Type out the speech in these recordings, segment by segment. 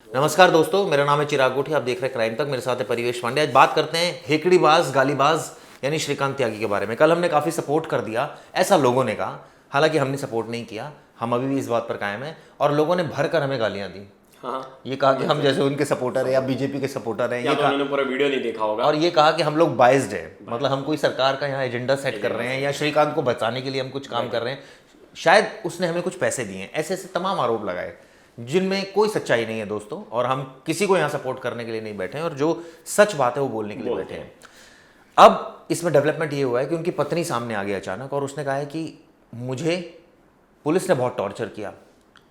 नमस्कार दोस्तों, मेरा नाम है चिराग गोठी। आप देख रहे हैं क्राइम तक। मेरे साथ है परिवेश पांडे। आज बात करते हैं हेकड़ीबाज गालीबाज यानी श्रीकांत त्यागी के बारे में। कल हमने काफ़ी सपोर्ट कर दिया, ऐसा लोगों ने कहा। हालांकि हमने सपोर्ट नहीं किया, हम अभी भी इस बात पर कायम हैं। और लोगों ने भर कर हमें गालियां दी। हाँ, ये कहा कि हम जैसे उनके सपोर्टर हैं या बीजेपी के सपोर्टर हैं। या ये तो कहा, उन्होंने पूरा वीडियो नहीं देखा होगा। और ये कहा कि हम लोग बाइज्ड है, मतलब हम कोई सरकार का यहाँ एजेंडा सेट कर रहे हैं या श्रीकांत को बचाने के लिए हम कुछ काम कर रहे हैं। शायद उसने हमें कुछ पैसे दिए हैं। ऐसे ऐसे तमाम आरोप लगाए जिनमें कोई सच्चाई नहीं है दोस्तों। और हम किसी को यहाँ सपोर्ट करने के लिए नहीं बैठे हैं, और जो सच बात है वो बोलने के लिए बैठे हैं। अब इसमें डेवलपमेंट ये हुआ है कि उनकी पत्नी सामने आ गई अचानक, और उसने कहा है कि मुझे पुलिस ने बहुत टॉर्चर किया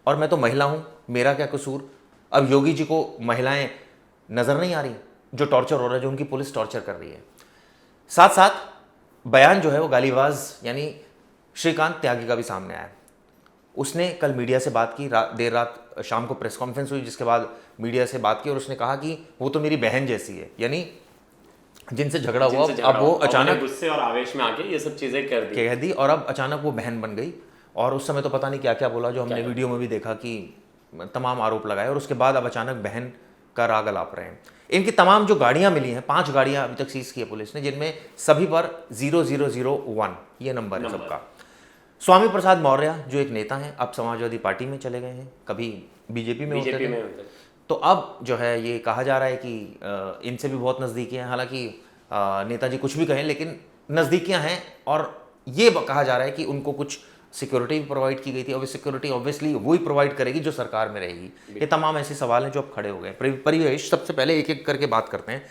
और मैं तो महिला हूँ, मेरा क्या कसूर। अब योगी जी को महिलाएं नजर नहीं आ रही जो टॉर्चर हो रहा है, जो उनकी पुलिस टॉर्चर कर रही है। साथ साथ बयान जो है वो गालीबाज यानी श्रीकांत त्यागी का भी सामने आया। उसने कल मीडिया से बात की, देर रात शाम को प्रेस कॉन्फ्रेंस हुई, जिसके बाद मीडिया से बात की और उसने कहा कि वो तो मेरी बहन जैसी है, यानी जिनसे झगड़ा हुआ अब वो अचानक गुस्से और आवेश में आके ये सब चीजें कह दी, और अब अचानक वो बहन बन गई। और उस समय तो पता नहीं क्या क्या बोला, जो हमने वीडियो में भी देखा कि तमाम आरोप लगाए। और उसके बाद अब अचानक बहन का राग अलाप रहे हैं। इनकी तमाम जो गाड़ियां मिली हैं, 5 गाड़ियां अभी तक सीज की है पुलिस ने, जिनमें सभी पर 0001 ये नंबर है सबका। स्वामी प्रसाद मौर्य जो एक नेता हैं, अब समाजवादी पार्टी में चले गए हैं, कभी बीजेपी में होते थे। तो अब जो है ये कहा जा रहा है कि इनसे भी बहुत नज़दीकियाँ हैं। हालांकि नेताजी कुछ भी कहें, लेकिन नज़दीकियाँ हैं। और ये कहा जा रहा है कि उनको कुछ सिक्योरिटी भी प्रोवाइड की गई थी, और सिक्योरिटी ऑब्वियसली वही प्रोवाइड करेगी जो सरकार में रहेगी। ये तमाम ऐसे सवाल हैं जो अब खड़े हो गए। परिवेश, सबसे पहले एक एक करके बात करते हैं।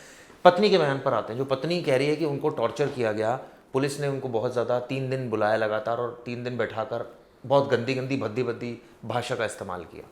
पत्नी के बयान पर आते हैं। जो पत्नी कह रही है कि उनको टॉर्चर किया गया, पुलिस ने उनको बहुत ज़्यादा 3 दिन बुलाया लगातार, और 3 दिन बैठाकर बहुत गंदी गंदी भद्दी भद्दी भाषा का इस्तेमाल किया।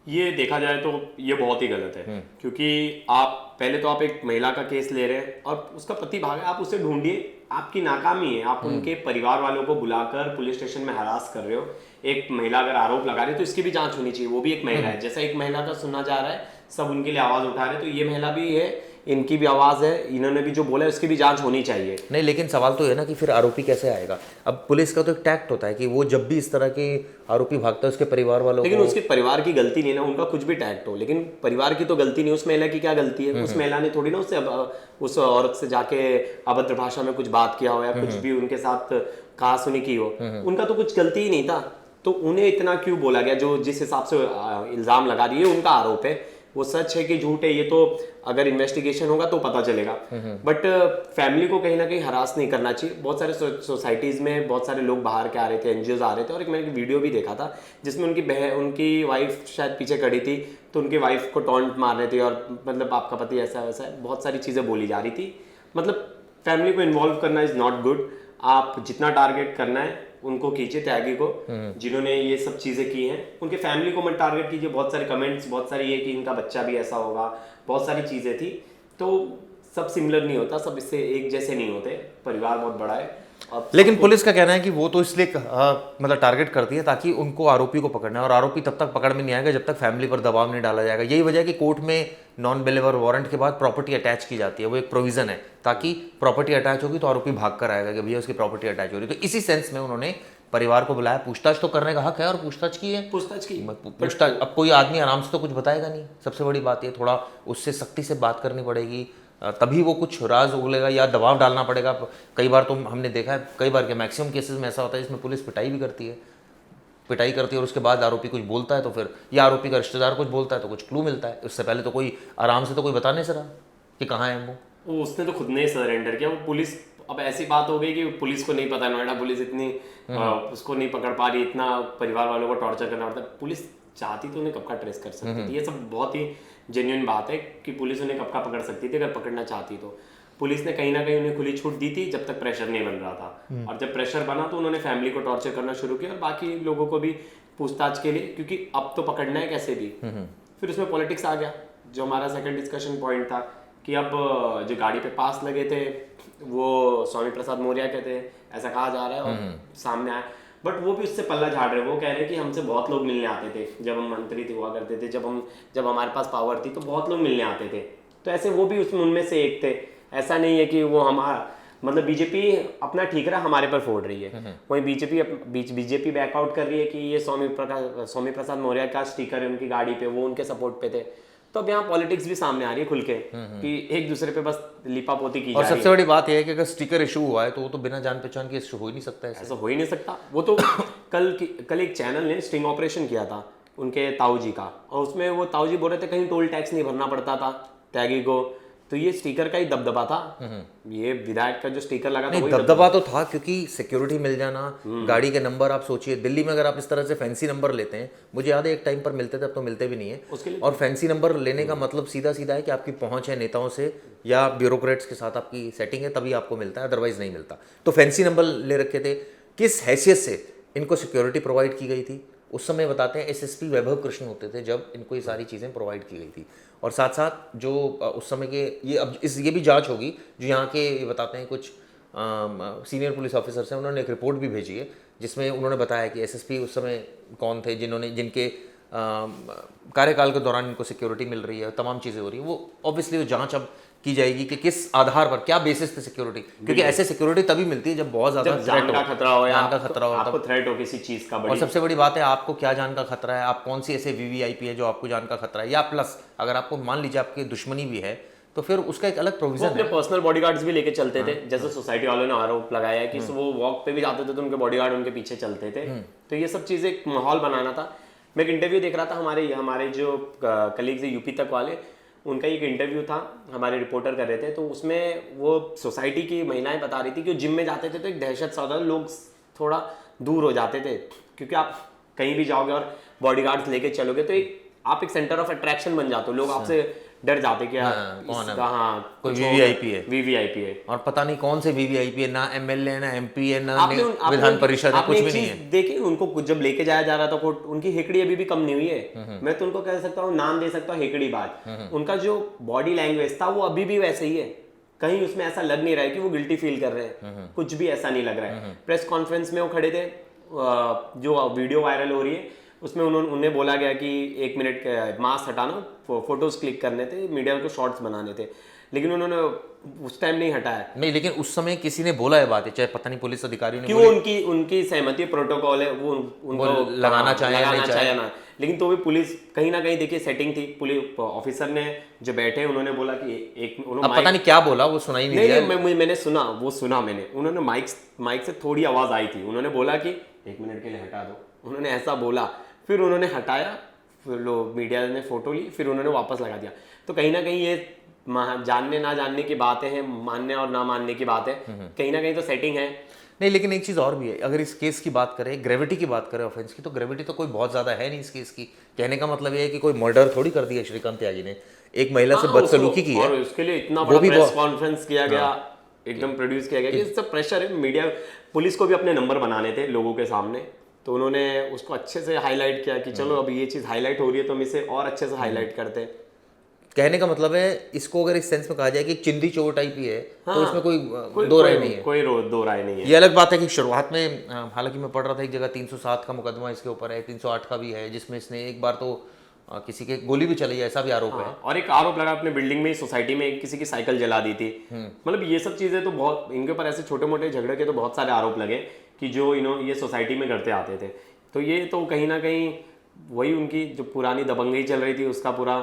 ये देखा जाए तो ये बहुत ही गलत है, क्योंकि आप पहले तो आप एक महिला का केस ले रहे हैं और उसका पति भागा, आप उसे ढूंढिए। आपकी नाकामी है, आप उनके परिवार वालों को बुलाकर पुलिस स्टेशन में हरास कर रहे हो। एक महिला अगर आरोप लगा रही है तो इसकी भी जांच होनी चाहिए। वो भी एक महिला है, जैसा एक महिला का सुना जा रहा है, सब उनके लिए आवाज उठा रहे हैं, तो ये महिला भी है, इनकी भी आवाज है, इन्होंने भी जो बोला है उसकी भी जांच होनी चाहिए। नहीं, लेकिन सवाल तो है ना कि फिर आरोपी कैसे आएगा। अब पुलिस का तो एक टैक्ट होता है कि वो जब भी इस तरह के आरोपी भागता है उसके परिवार वालों लेकिन को, उसके परिवार की गलती नहीं ना, उनका कुछ भी टैक्ट हो, लेकिन परिवार की तो गलती नहीं। उस महिला की क्या गलती है? उस महिला ने थोड़ी ना उस औरत से जाके अभद्र भाषा में कुछ बात किया हो या कुछ भी उनके साथ कहा सुनी की हो। उनका तो कुछ गलती ही नहीं था, तो उन्हें इतना क्यों बोला गया? जो जिस हिसाब से इल्जाम लगा दिए, उनका आरोप है, वो सच है कि झूठ है ये तो अगर इन्वेस्टिगेशन होगा तो पता चलेगा। बट फैमिली को कहीं ना कहीं हरास नहीं करना चाहिए। बहुत सारे सोसाइटीज में बहुत सारे लोग बाहर के आ रहे थे, एनजीओज आ रहे थे, और एक मैंने वीडियो भी देखा था जिसमें उनकी वाइफ शायद पीछे खड़ी थी, तो उनकी वाइफ को टॉन्ट मार रहे थे और मतलब आपका पति ऐसा वैसा है, बहुत सारी चीजें बोली जा रही थी। मतलब फैमिली को इन्वॉल्व करना इज नॉट गुड। आप जितना टारगेट करना है उनको कीजिए, त्यागी को, जिन्होंने ये सब चीजें की हैं, उनके फैमिली को मत टारगेट कीजिए। बहुत सारे कमेंट्स, बहुत सारी ये कि इनका बच्चा भी ऐसा होगा, बहुत सारी चीजें थी। तो सब सिमिलर नहीं होता, सब इससे एक जैसे नहीं होते। परिवार बहुत बड़ा है। लेकिन पुलिस का कहना है कि वो तो इसलिए मतलब टारगेट करती है ताकि उनको आरोपी को पकड़ना है, और आरोपी तब तक पकड़ में नहीं आएगा जब तक फैमिली पर दबाव नहीं डाला जाएगा। यही वजह है कि कोर्ट में नॉन बेलेवर वारंट के बाद प्रॉपर्टी अटैच की जाती है। वो एक प्रोविजन है, ताकि प्रॉपर्टी अटैच होगी तो आरोपी भाग कर आएगा कि भैया उसकी प्रॉपर्टी अटैच हो रही है। तो इसी सेंस में उन्होंने परिवार को बुलाया। पूछताछ तो करने का हक है, और पूछताछ की है। पूछताछ अब कोई आदमी आराम से तो कुछ बताएगा नहीं। सबसे बड़ी बात ये, थोड़ा उससे सख्ती से बात करनी पड़ेगी, तभी वो कुछ राज उगलेगा, या दबाव डालना पड़ेगा। कई बार तो हमने देखा है, कई बार के मैक्सिमम केसेस में ऐसा होता है जिसमें पुलिस पिटाई करती है, और उसके बाद आरोपी कुछ बोलता है तो फिर, या आरोपी का रिश्तेदार कुछ बोलता है तो कुछ क्लू मिलता है। उससे पहले तो कोई आराम से तो कोई बता नहीं सका कि कहाँ है वो। उसने तो खुद ने सरेंडर किया। वो पुलिस, अब ऐसी बात हो गई कि पुलिस को नहीं पता, नोएडा पुलिस इतनी उसको नहीं पकड़ पा रही, इतना परिवार वालों को टॉर्चर करना पड़ता है। पुलिस चाहती तो उन्हें कब का ट्रेस कर सकती थी। ये सब बहुत ही जेन्युइन बात है कि पुलिस उन्हें कब का पकड़ सकती थी अगर पकड़ना चाहती तो। पुलिस ने कहीं ना कहीं उन्हें खुली छूट दी थी जब तक प्रेशर नहीं बन रहा था, और जब प्रेशर बना तो उन्होंने फैमिली को टॉर्चर करना शुरू किया, और बाकी लोगों को भी पूछताछ के लिए, क्योंकि अब तो पकड़ना है कैसे भी। फिर उसमें पॉलिटिक्स आ गया, जो हमारा सेकंड डिस्कशन पॉइंट था कि अब जो गाड़ी पे पास लगे थे वो स्वामी प्रसाद मौर्य के थे, ऐसा कहा जा रहा है, और सामने आया। बट वो भी उससे पल्ला झाड़ रहे। वो कह रहे हैं कि हमसे बहुत लोग मिलने आते थे जब हम मंत्री थे, हुआ करते थे, जब हमारे पास पावर थी तो बहुत लोग मिलने आते थे। तो ऐसे वो भी उसमें उनमें से एक थे। ऐसा नहीं है कि वो हमारा, मतलब बीजेपी अपना ठीक रहा, हमारे पर फोड़ रही है। वहीं बीजेपी बैकआउट कर रही है कि ये स्वामी प्रसाद मौर्य का स्टिकर है उनकी गाड़ी पे, वो उनके सपोर्ट पे थे। तो अब यहाँ पॉलिटिक्स भी सामने आ रही है खुल के कि एक दूसरे पे बस लिपापोती की जा और रही सबसे बड़ी बात यह है कि अगर स्टिकर इशू हुआ है तो वो तो बिना जान पहचान के इशू हो ही नहीं सकता है। ऐसा हो ही नहीं सकता। वो तो कल एक चैनल ने स्टिंग ऑपरेशन किया था उनके ताऊ जी का, और उसमें वो ताऊ जी बोल रहे थे कहीं टोल टैक्स नहीं भरना पड़ता था त्यागी को, तो ये स्टिकर का ही दबदबा था। ये विधायक का जो स्टिकर लगा था नहीं, वही दबदबा तो था क्योंकि सिक्योरिटी मिल जाना, गाड़ी के नंबर आप सोचिए दिल्ली में अगर आप इस तरह से फैंसी नंबर लेते हैं, मुझे याद है एक टाइम पर मिलते थे, अब तो मिलते भी नहीं है। और फैंसी नंबर लेने का मतलब सीधा सीधा है कि आपकी पहुंच है नेताओं से या ब्यूरोक्रेट्स के साथ आपकी सेटिंग है, तभी आपको मिलता है, अदरवाइज नहीं मिलता। तो फैंसी नंबर ले रखे थे। किस हैसियत से इनको सिक्योरिटी प्रोवाइड की गई थी उस समय बताते हैं। एसएसपी वैभव कृष्ण होते थे जब इनको ये सारी चीज़ें प्रोवाइड की गई थी। और साथ साथ जो उस समय के ये भी जांच होगी, जो यहाँ के ये बताते हैं कुछ सीनियर पुलिस ऑफिसर्स हैं, उन्होंने एक रिपोर्ट भी भेजी है जिसमें उन्होंने बताया कि एसएसपी उस समय कौन थे जिनके कार्यकाल के दौरान इनको सिक्योरिटी मिल रही है, तमाम चीज़ें हो रही है। वो ऑब्वियसली वो जांच अब की जाएगी कि किस आधार पर, क्या बेसिस पे सिक्योरिटी, क्योंकि ऐसे सिक्योरिटी तभी मिलती है जब बहुत ज्यादा जान का खतरा हो या जान का खतरा हो, आपको थ्रेट हो किसी चीज का। और सबसे बड़ी बात है आपको क्या जान का खतरा है, आप कौन सी ऐसे वीवीआईपी है जो आपको जान का खतरा है, या प्लस अगर आपको मान लीजिए आपकी दुश्मनी भी है तो फिर उसका एक अलग प्रोविजन है। अपने पर्सनल बॉडीगार्ड्स भी लेके चलते थे, जैसे सोसाइटी वालों ने आरोप लगाया है कि वो वॉक पे भी जाते थे तो उनके बॉडीगार्ड उनके पीछे चलते थे। तो ये सब चीजें एक माहौल बनाना था। मैं एक इंटरव्यू देख रहा था, हमारे जो कलीग्स यूपी तक वाले, उनका एक इंटरव्यू था, हमारे रिपोर्टर कर रहे थे, तो उसमें वो सोसाइटी की महिलाएं बता रही थी कि जिम में जाते थे तो एक दहशत सा होता था, लोग थोड़ा दूर हो जाते थे, क्योंकि आप कहीं भी जाओगे और बॉडीगार्ड्स लेके चलोगे तो आप एक सेंटर ऑफ अट्रैक्शन बन जाते हो, लोग आपसे डर जाते कि कोई वीवीआईपी है, वीवीआईपी है, और पता नहीं कौन से वीवीआईपी है, ना एमएलए ना एमपी है ना विधान परिषद है, कुछ भी नहीं है। देखिए उनको जब लेके जाया जा रहा था कोर्ट, उनकी हेकड़ी अभी भी कम नहीं हुई है। मैं तो उनको कह सकता हूँ, नाम दे सकता हूँ हेकड़ी बात। उनका जो बॉडी लैंग्वेज था वो अभी भी वैसे ही है, कहीं उसमें ऐसा लग नहीं रहा है कि वो गिल्टी फील कर रहे हैं, कुछ भी ऐसा नहीं लग रहा है। प्रेस कॉन्फ्रेंस में वो खड़े थे, जो वीडियो वायरल हो रही है उसमें उन्हें बोला गया कि 1 मिनट मास्क हटाना, फोटोज क्लिक करने थे, मीडिया को शॉर्ट्स बनाने थे, लेकिन उन्होंने उस टाइम नहीं हटाया। नहीं, लेकिन उस समय किसी ने बोला है बात है, चाहे पता नहीं पुलिस अधिकारियों ने कि वो उनकी सहमति, प्रोटोकॉल है, वो उनको लगाना चाहे ना, लेकिन तो भी पुलिस कहीं ना कहीं देखिए सेटिंग थी। पुलिस ऑफिसर ने जो बैठे उन्होंने बोला कि अब पता नहीं क्या बोला, वो सुनाई नहीं दिया। मैंने सुना मैंने, उन्होंने माइक से थोड़ी आवाज आई थी, उन्होंने बोला कि 1 मिनट के लिए हटा दो, उन्होंने ऐसा बोला, फिर उन्होंने हटाया, फिर लोग मीडिया ने फोटो ली, फिर उन्होंने वापस लगा दिया। तो कहीं ना कहीं ये जानने ना जानने की बातें हैं, मानने और ना मानने की बात है, कहीं ना कहीं तो सेटिंग है। नहीं, लेकिन एक चीज़ और भी है, अगर इस केस की बात करें, ग्रेविटी की बात करें ऑफेंस की, तो ग्रेविटी तो कोई बहुत ज़्यादा है नहीं इस केस की। कहने का मतलब ये है कि कोई मर्डर थोड़ी कर दिया श्रीकांत त्यागी ने, एक महिला से बदसलूकी की है, और उसके लिए इतना बड़ा प्रेस कॉन्फ्रेंस किया गया, एकदम प्रोड्यूस किया गया कि सब प्रेशर है। मीडिया, पुलिस को भी अपने नंबर बनाने थे लोगों के सामने, तो उन्होंने उसको अच्छे से हाईलाइट किया कि चलो अब ये चीज़ हाईलाइट हो रही है तो हम इसे और अच्छे से हाईलाइट करते हैं। कहने का मतलब है, इसको अगर इस सेंस में कहा जाए कि चिंदी चोर टाइप ही है, तो इसमें कोई दो राय नहीं है, कोई दो राय नहीं है। ये अलग बात है कि शुरुआत में, हालांकि मैं पढ़ रहा था एक जगह 307 का मुकदमा इसके ऊपर है, 308 का भी है, जिसमें इसने एक बार तो किसी के गोली भी चलाई है, ऐसा भी आरोप है। और एक आरोप लगा अपने बिल्डिंग में, सोसाइटी में किसी की साइकिल जला दी थी। मतलब ये सब चीजें तो बहुत, इनके ऊपर ऐसे छोटे मोटे झगड़े के तो बहुत सारे आरोप लगे कि जो ये सोसाइटी में करते आते थे। तो ये तो कहीं ना कहीं वही उनकी जो पुरानी दबंगई चल रही थी उसका पूरा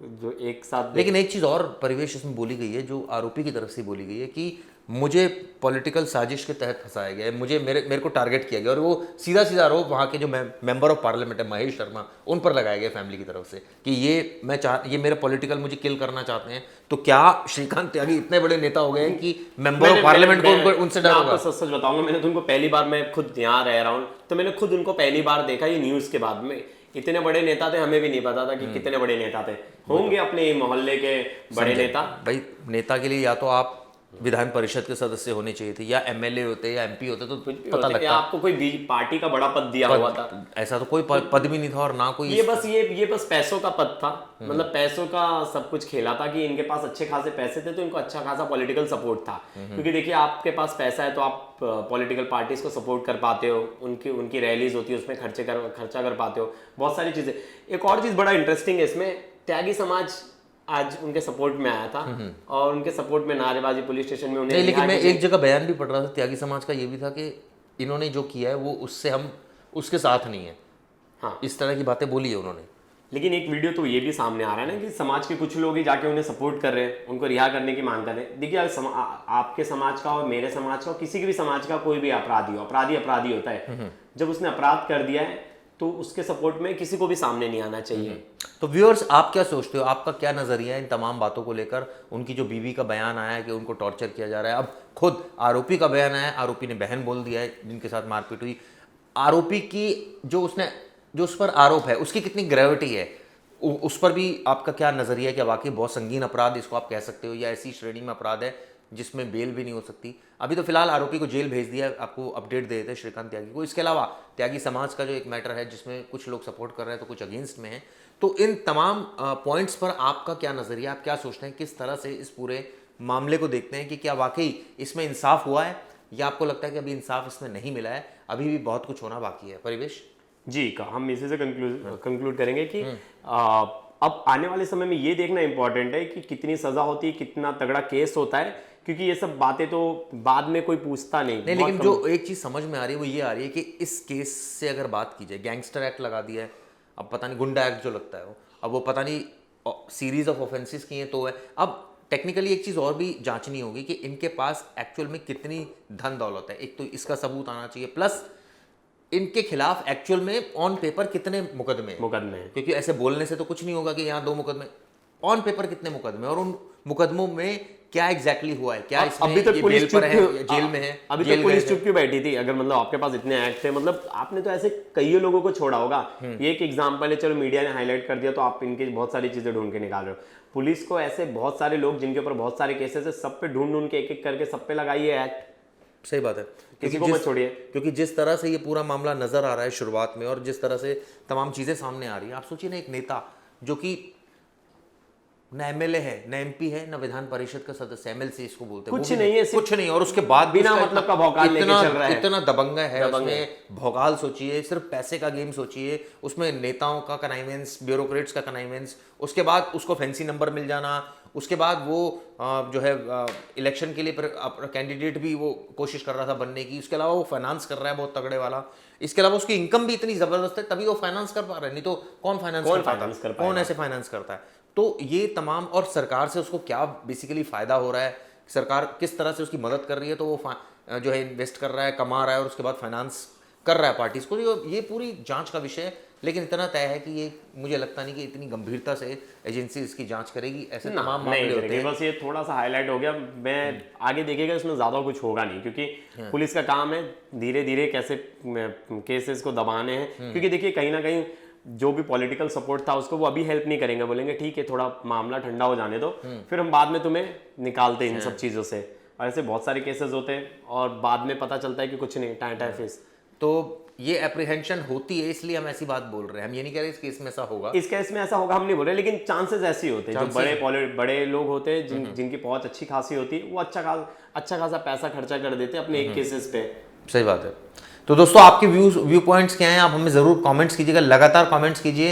जो एक साथ। लेकिन एक चीज़ और परिवेश इसमें बोली गई है, जो आरोपी की तरफ से बोली गई है कि मुझे पॉलिटिकल साजिश के तहत फंसाया गया है, मेरे को टारगेट किया गया, और वो सीधा आरोप वहाँ के जो मेंबर ऑफ पार्लियामेंट है महेश शर्मा, उन पर लगाया गया फैमिली की तरफ से कि ये मेरे पॉलिटिकल मुझे किल करना चाहते हैं। तो क्या श्रीकांत त्यागी इतने बड़े नेता हो गए हैं कि मेंबर ऑफ पार्लियामेंट को उनसे डर होगा? सच बताऊंगा, मैंने तो उनको पहली बार, मैं खुद यहाँ रह रहा हूँ तो मैंने खुद उनको पहली बार देखा ये न्यूज़ के बाद में। इतने बड़े नेता थे, हमें भी नहीं पता था कि कितने बड़े नेता थे, होंगे अपने मोहल्ले के बड़े नेता। भाई नेता के लिए या तो आप विधान परिषद के सदस्य होने चाहिए थे, या एमएलए होते या एमपी होते तो पता लगता, आपको कोई पार्टी का बड़ा पद दिया हुआ था। ऐसा तो कोई पद भी नहीं था, और ना कोई ये बस पैसों का पद था। मतलब पैसों का सब कुछ खेला था कि इनके पास अच्छे खासे पैसे थे तो इनको अच्छा खासा पॉलिटिकल सपोर्ट था। क्योंकि देखिए आपके पास पैसा है तो आप पॉलिटिकल पार्टीज को सपोर्ट कर पाते हो, उनकी रैलीज होती है उसमें खर्चा कर पाते हो, बहुत सारी चीजें। एक और चीज बड़ा इंटरेस्टिंग है इसमें, त्यागी समाज आज उनके सपोर्ट में आया था, और उनके सपोर्ट में नारेबाजी पुलिस स्टेशन में उन्हें। लेकिन मैं एक जगह बयान भी पढ़ रहा था त्यागी समाज का, ये भी था कि इन्होंने जो किया है वो उससे हम उसके साथ नहीं है। हाँ, इस तरह की बातें बोली है उन्होंने लेकिन एक वीडियो तो ये भी सामने आ रहा है ना कि समाज के कुछ लोग ही जाके उन्हें सपोर्ट कर रहे हैं, उनको रिहा करने की मांग कर रहे हैं। देखिए आपके समाज का और मेरे समाज का और किसी के भी समाज का कोई भी अपराधी हो, अपराधी होता है। जब उसने अपराध कर दिया है तो उसके सपोर्ट में किसी को भी सामने नहीं आना चाहिए। तो व्यूअर्स, आप क्या सोचते हो, आपका क्या नजरिया है इन तमाम बातों को लेकर? उनकी जो बीवी का बयान आया है कि उनको टॉर्चर किया जा रहा है, अब खुद आरोपी का बयान आया है, आरोपी ने बहन बोल दिया है जिनके साथ मारपीट हुई। आरोपी की जो उस पर आरोप है उसकी कितनी ग्रेविटी है, उस पर भी आपका क्या नजरिया है? कि वाकई बहुत संगीन अपराध इसको आप कह सकते हो, या ऐसी श्रेणी में अपराध है जिसमें बेल भी नहीं हो सकती? अभी तो फिलहाल आरोपी को जेल भेज दिया है, आपको अपडेट दे देते हैं श्रीकांत त्यागी को। इसके अलावा त्यागी समाज का जो एक मैटर है जिसमें कुछ लोग सपोर्ट कर रहे हैं तो कुछ अगेंस्ट में है, तो इन तमाम पॉइंट्स पर आपका क्या नजरिया, आप क्या सोचते हैं? किस तरह से इस पूरे मामले को देखते हैं कि क्या वाकई इसमें इंसाफ हुआ है, या आपको लगता है कि अभी इंसाफ इसमें नहीं मिला है, अभी भी बहुत कुछ होना बाकी है? परिवेश जी, हम इसी से कंक्लूड करेंगे कि अब आने वाले समय में ये देखना इंपॉर्टेंट है कि कितनी सजा होती है, कितना तगड़ा केस होता है, क्योंकि ये सब बातें तो बाद में कोई पूछता नहीं। लेकिन जो एक चीज समझ में आ रही है वो ये आ रही है कि इस केस से अगर बात की जाए, गैंगस्टर एक्ट लगा दिया है, अब पता नहीं गुंडा एक्ट जो लगता है वो, अब वो पता नहीं सीरीज ऑफ ऑफेंसेस किए तो है। अब टेक्निकली एक चीज और भी जांचनी होगी कि इनके पास एक्चुअल में कितनी धन दौलत है, एक तो इसका सबूत आना चाहिए, प्लस इनके खिलाफ एक्चुअल में ऑन पेपर कितने मुकदमे हैं, क्योंकि ऐसे बोलने से तो कुछ नहीं होगा कि यहाँ 2 मुकदमे, ऑन पेपर कितने मुकदमे, और उन मुकदमों में क्या एग्जैक्टली हुआ है, क्या इसमें अभी तक पुलिस पर है या जेल में है? अभी तक पुलिस चुप क्यों बैठी थी? अगर मतलब आपके पास इतने एक्ट थे, मतलब आपने तो ऐसे कई लोगों को छोड़ा होगा। ये एक एग्जांपल है, चलो मीडिया ने हाईलाइट कर दिया तो आप इनकी बहुत सारी चीजें ढूंढ के निकाल रहे हो। पुलिस को ऐसे बहुत सारे लोग जिनके ऊपर बहुत सारे केसेस है, सब पे ढूंढ के एक एक करके सब पे लगाइए एक्ट। सही बात है, किसी को मत छोड़िए। क्योंकि जिस तरह से ये पूरा मामला नजर आ रहा है शुरुआत में, और जिस तरह से तमाम चीजें सामने आ रही है, आप सोचिए ना, एक नेता जो कि न एमएलए है, न एमपी है, न विधान परिषद का सदस्य, एमएलसी इसको बोलते हैं, कुछ नहीं है, कुछ नहीं, और उसके बाद बिना मतलब का भौकाल लेके चल रहा है। इतना दबंगा है उसमें, भौकाल सोचिए, सिर्फ पैसे का गेम सोचिए, उसमें नेताओं का कनाइवेंस, ब्यूरोक्रेट्स का कनाइवेंस, उसके बाद उसको फैंसी नंबर मिल जाना, उसके बाद वो जो है इलेक्शन के लिए कैंडिडेट भी वो कोशिश कर रहा था बनने की, उसके अलावा वो फाइनेंस कर रहा है बहुत तगड़े वाला, इसके अलावा उसकी इनकम भी इतनी जबरदस्त है तभी वो फाइनेंस कर पा रहा है, नहीं तो कौन फाइनेंस ऐसे फाइनेंस करता है? तो ये तमाम, और सरकार से उसको क्या बेसिकली फायदा हो रहा है, सरकार किस तरह से उसकी मदद कर रही है, तो वो जो है इन्वेस्ट कर रहा है, कमा रहा है, और उसके बाद फाइनेंस कर रहा है पार्टीज को, ये पूरी जांच का विषय है। लेकिन इतना तय है कि ये मुझे लगता नहीं कि इतनी गंभीरता से एजेंसी इसकी जांच करेगी, ऐसे तमाम मामले होते हैं। बस ये थोड़ा सा हाईलाइट हो गया, मैं आगे देखेगा इसमें ज्यादा कुछ होगा नहीं, क्योंकि पुलिस का काम है धीरे धीरे कैसे केसेस को दबाने हैं। क्योंकि देखिए कहीं ना कहीं जो भी पॉलिटिकल सपोर्ट था उसको वो अभी हेल्प नहीं करेंगे, बोलेंगे ठीक है थोड़ा मामला ठंडा हो जाने दो, फिर हम बाद में तुम्हें निकालते हैं इन सब चीजों से। और ऐसे बहुत सारे केसेस होते हैं और बाद में पता चलता है कि कुछ नहीं, टाइम फेस। तो ये एप्रीहेंशन होती है, इसलिए हम ऐसी बात बोल रहे हैं। हम ये नहीं कह रहे इस केस में ऐसा होगा, इस केस में ऐसा होगा हम नहीं बोल रहे, लेकिन चांसेस ऐसे होते हैं, जो बड़े लोग होते हैं जिनकी पहुंच अच्छी खासी होती है, वो अच्छा खासा पैसा खर्चा कर देते हैं अपने एक केसेस पे। सही बात है। तो दोस्तों, आपके व्यू पॉइंट्स क्या हैं, आप हमें ज़रूर कमेंट्स कीजिएगा, लगातार कमेंट्स कीजिए,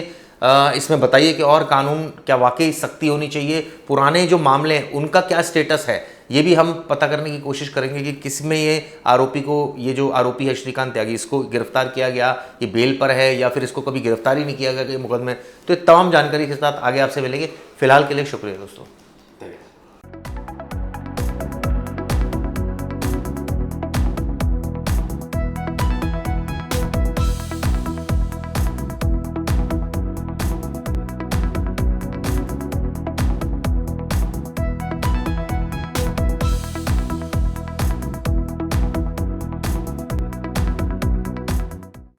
इसमें बताइए कि और कानून क्या वाकई सख्ती होनी चाहिए, पुराने जो मामले हैं उनका क्या स्टेटस है, ये भी हम पता करने की कोशिश करेंगे कि किस में ये आरोपी को, ये जो आरोपी है श्रीकांत त्यागी, इसको गिरफ्तार किया गया, ये बेल पर है या फिर इसको कभी गिरफ्तार ही नहीं किया गया कि मुकदमे। तो ये तमाम जानकारी के साथ आगे आपसे मिलेंगे। फिलहाल के लिए शुक्रिया दोस्तों।